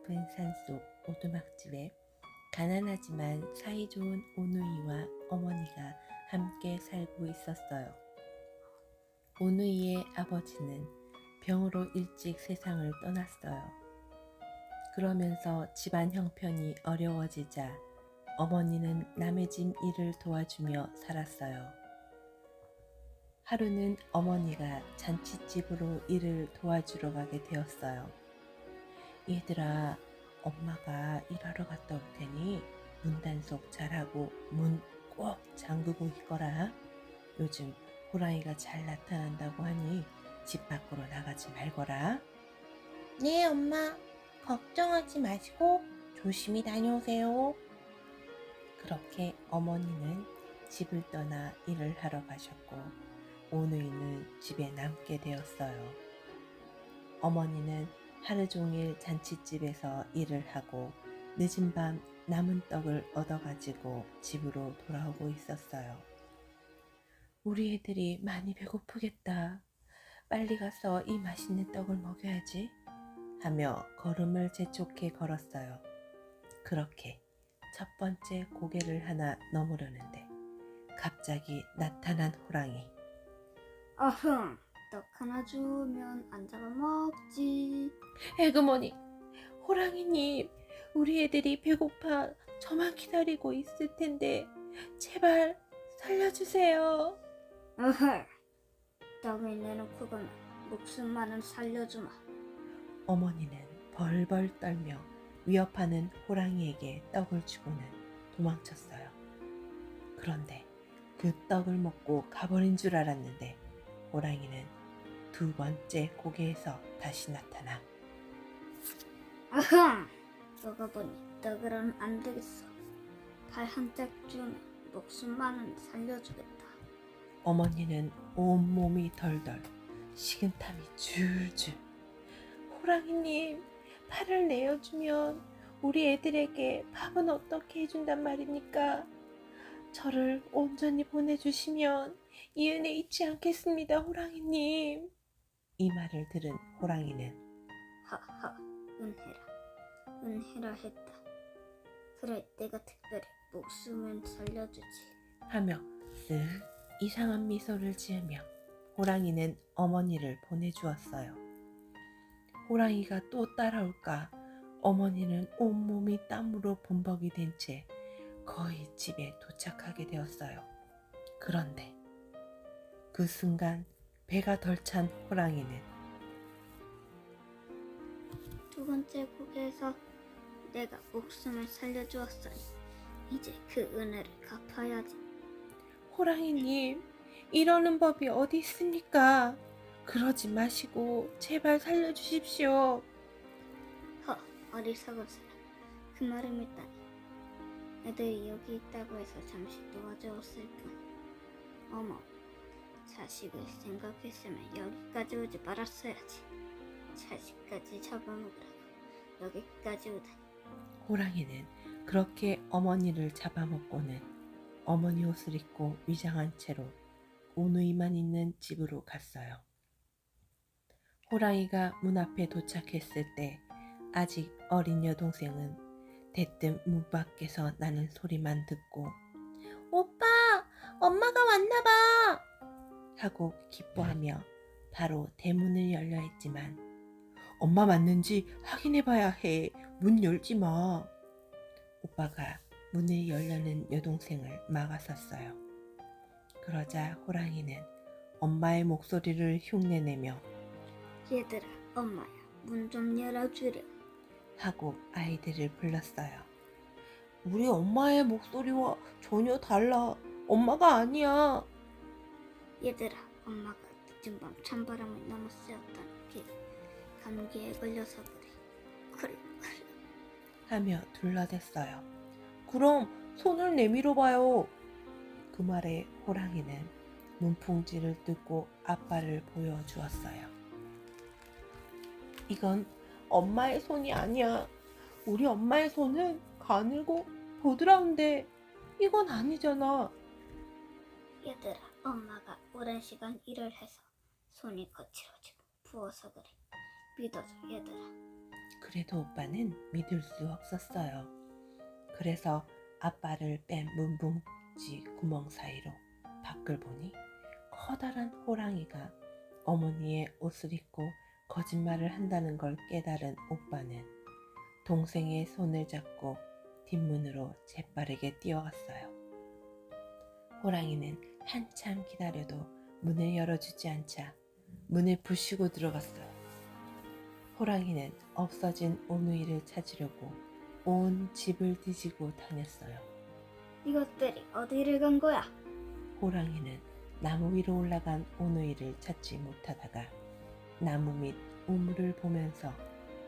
깊은 산속 오두막집에 가난하지만 사이좋은 오누이와 어머니가 함께 살고 있었어요. 오누이의 아버지는 병으로 일찍 세상을 떠났어요. 그러면서 집안 형편이 어려워지자 어머니는 남의 집 일을 도와주며 살았어요. 하루는 어머니가 잔칫집으로 일을 도와주러 가게 되었어요. 얘들아, 엄마가 일하러 갔다 올 테니 문단속 잘하고 문 꼭 잠그고 있거라. 요즘 호랑이가 잘 나타난다고 하니 집 밖으로 나가지 말거라. 네, 엄마. 걱정하지 마시고 조심히 다녀오세요. 그렇게 어머니는 집을 떠나 일을 하러 가셨고 오누이는 집에 남게 되었어요. 어머니는 하루 종일 잔칫집에서 일을 하고 늦은 밤 남은 떡을 얻어가지고 집으로 돌아오고 있었어요. 우리 애들이 많이 배고프겠다. 빨리 가서 이 맛있는 떡을 먹여야지 하며 걸음을 재촉해 걸었어요. 그렇게 첫 번째 고개를 하나 넘으려는데 갑자기 나타난 호랑이. 어흥, 떡 하나 주면 안 잡아먹지. 에그머니, 호랑이님, 우리 애들이 배고파 저만 기다리고 있을 텐데 제발 살려주세요. 어흥, 떡을 내놓고 가면 목숨만은 살려주마. 어머니는 벌벌 떨며 위협하는 호랑이에게 떡을 주고는 도망쳤어요. 그런데 그 떡을 먹고 가버린 줄 알았는데 호랑이는 두 번째 고개에서 다시 나타나. 어흥, 너가 보니 떡으로는 안 되겠어. 발 한 짝 주면 목숨만은 살려주겠다. 어머니는 온몸이 덜덜, 식은땀이 줄줄. 호랑이님, 팔을 내어주면 우리 애들에게 밥은 어떻게 해준단 말입니까? 저를 온전히 보내주시면 이 은혜 잊지 않겠습니다, 호랑이님. 이 말을 들은 호랑이는 하하, 은혜라 했다. 그래, 내가 특별히 목숨을 살려주지. 하며 쓱 이상한 미소를 지으며 호랑이는 어머니를 보내주었어요. 호랑이가 또 따라올까 어머니는 온몸이 땀으로 범벅이 된 채 거의 집에 도착하게 되었어요. 그런데 그 순간 배가 덜 찬 호랑이는 두 번째 고개에서 내가 목숨을 살려주었으니 이제 그 은혜를 갚아야지. 호랑이님, 이러는 법이 어디 있습니까? 그러지 마시고 제발 살려주십시오. 어리석은 사람. 그 말을 믿다니. 애들이 여기 있다고 해서 잠시 도와주었을 뿐. 어머, 자식을 생각했으면 여기까지 오지 말았어야지. 자식까지 잡아먹으라고 여기까지 오다니. 호랑이는 그렇게 어머니를 잡아먹고는 어머니 옷을 입고 위장한 채로 오누이만 있는 집으로 갔어요. 호랑이가 문 앞에 도착했을 때 아직 어린 여동생은 대뜸 문 밖에서 나는 소리만 듣고 오빠, 엄마가 왔나봐 하고 기뻐하며 바로 대문을 열려 했지만 엄마 맞는지 확인해봐야 해. 문 열지 마. 오빠가 문을 열려는 여동생을 막아섰어요. 그러자 호랑이는 엄마의 목소리를 흉내내며 얘들아, 엄마야, 문 좀 열어주렴 하고 아이들을 불렀어요. 우리 엄마의 목소리와 전혀 달라. 엄마가 아니야. 얘들아, 엄마가 늦은 밤 찬바람을 너무 쐬었다는 게 감기에 걸려서 그래. 하며 둘러댔어요. 그럼 손을 내밀어 봐요. 그 말에 호랑이는 문풍지를 뜯고 아빠를 보여주었어요. 이건 엄마의 손이 아니야. 우리 엄마의 손은 가늘고 보드라운데 이건 아니잖아. 얘들아, 엄마가 오랜 시간 일을 해서 손이 거칠어지고 부어서 그래. 믿어줘, 얘들아. 그래도 오빠는 믿을 수 없었어요. 그래서 아빠를 뺀 문붕지 구멍 사이로 밖을 보니 커다란 호랑이가 어머니의 옷을 입고 거짓말을 한다는 걸 깨달은 오빠는 동생의 손을 잡고 뒷문으로 재빠르게 뛰어갔어요. 호랑이는 한참 기다려도 문을 열어주지 않자 문을 부수고 들어갔어요. 호랑이는 없어진 오누이를 찾으려고 온 집을 뒤지고 다녔어요. 이것들이 어디를 간 거야? 호랑이는 나무 위로 올라간 오누이를 찾지 못하다가 나무 밑 우물을 보면서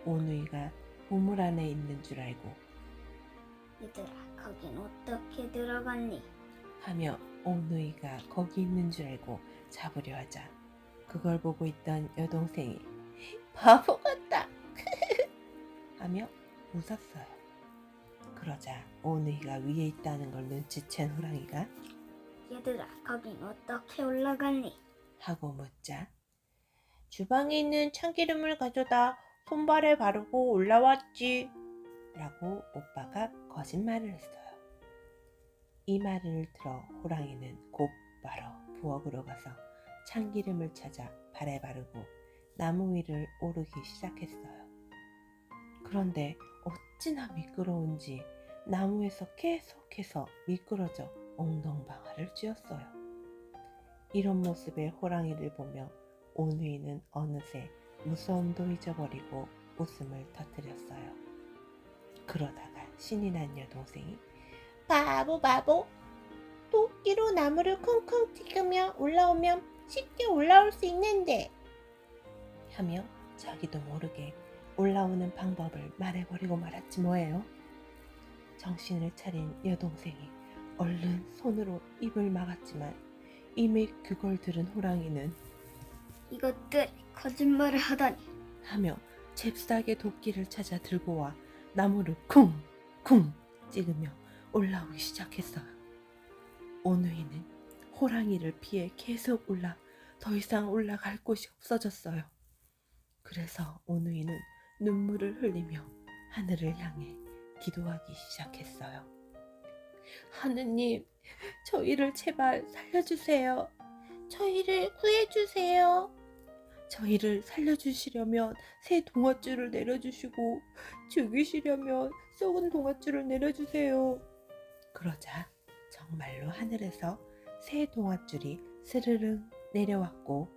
오누이가 우물 안에 있는 줄 알고 얘들아, 거긴 어떻게 들어갔니? 하며 오누이가 거기 있는 줄 알고 잡으려 하자 그걸 보고 있던 여동생이 바보 같다 하며 웃었어요. 그러자 오누이가 위에 있다는 걸 눈치챈 호랑이가 얘들아, 거긴 어떻게 올라갔니? 하고 묻자 주방에 있는 참기름을 가져다 손발에 바르고 올라왔지 라고 오빠가 거짓말을 했어요. 이 말을 들어 호랑이는 곧바로 부엌으로 가서 참기름을 찾아 발에 바르고 나무 위를 오르기 시작했어요. 그런데 어찌나 미끄러운지 나무에서 계속해서 미끄러져 엉덩방아를 찧었어요. 이런 모습의 호랑이를 보며 오누이는 어느새 무서움도 잊어버리고 웃음을 터뜨렸어요. 그러다가 신이 난 여동생이 바보 토끼로 나무를 쿵쿵 찍으며 올라오면 쉽게 올라올 수 있는데 하며 자기도 모르게 올라오는 방법을 말해버리고 말았지 뭐예요. 정신을 차린 여동생이 얼른 손으로 입을 막았지만 이미 그걸 들은 호랑이는 이것들이 거짓말을 하다니. 하며 잽싸게 도끼를 찾아 들고 와 나무를 쿵쿵 찍으며 올라오기 시작했어요. 오누이는 호랑이를 피해 계속 더 이상 올라갈 곳이 없어졌어요. 그래서 오누이는 눈물을 흘리며 하늘을 향해 기도하기 시작했어요. 하느님, 저희를 제발 살려주세요. 저희를 구해주세요. 저희를 살려주시려면 새 동아줄을 내려주시고 죽이시려면 썩은 동아줄을 내려주세요. 그러자 정말로 하늘에서 새 동아줄이 스르륵 내려왔고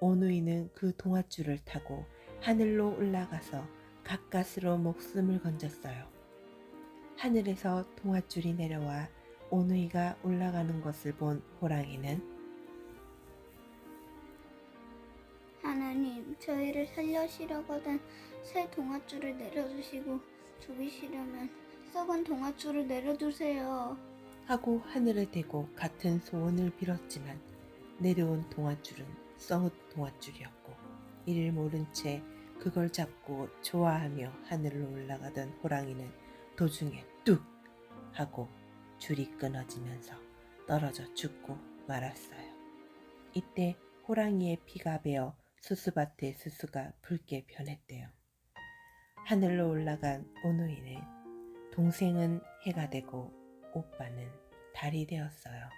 오누이는 그 동아줄을 타고 하늘로 올라가서 가까스로 목숨을 건졌어요. 하늘에서 동아줄이 내려와 오누이가 올라가는 것을 본 호랑이는 하나님, 저희를 살려시려거든 새 동아줄을 내려주시고 죽이시려면 썩은 동아줄을 내려주세요. 하고 하늘을 대고 같은 소원을 빌었지만 내려온 동아줄은 썩은 동아줄이었고 이를 모른 채 그걸 잡고 좋아하며 하늘로 올라가던 호랑이는 도중에 뚝 하고 줄이 끊어지면서 떨어져 죽고 말았어요. 이때 호랑이의 피가 배어 수수밭의 수수가 붉게 변했대요. 하늘로 올라간 오누이는 동생은 해가 되고 오빠는 달이 되었어요.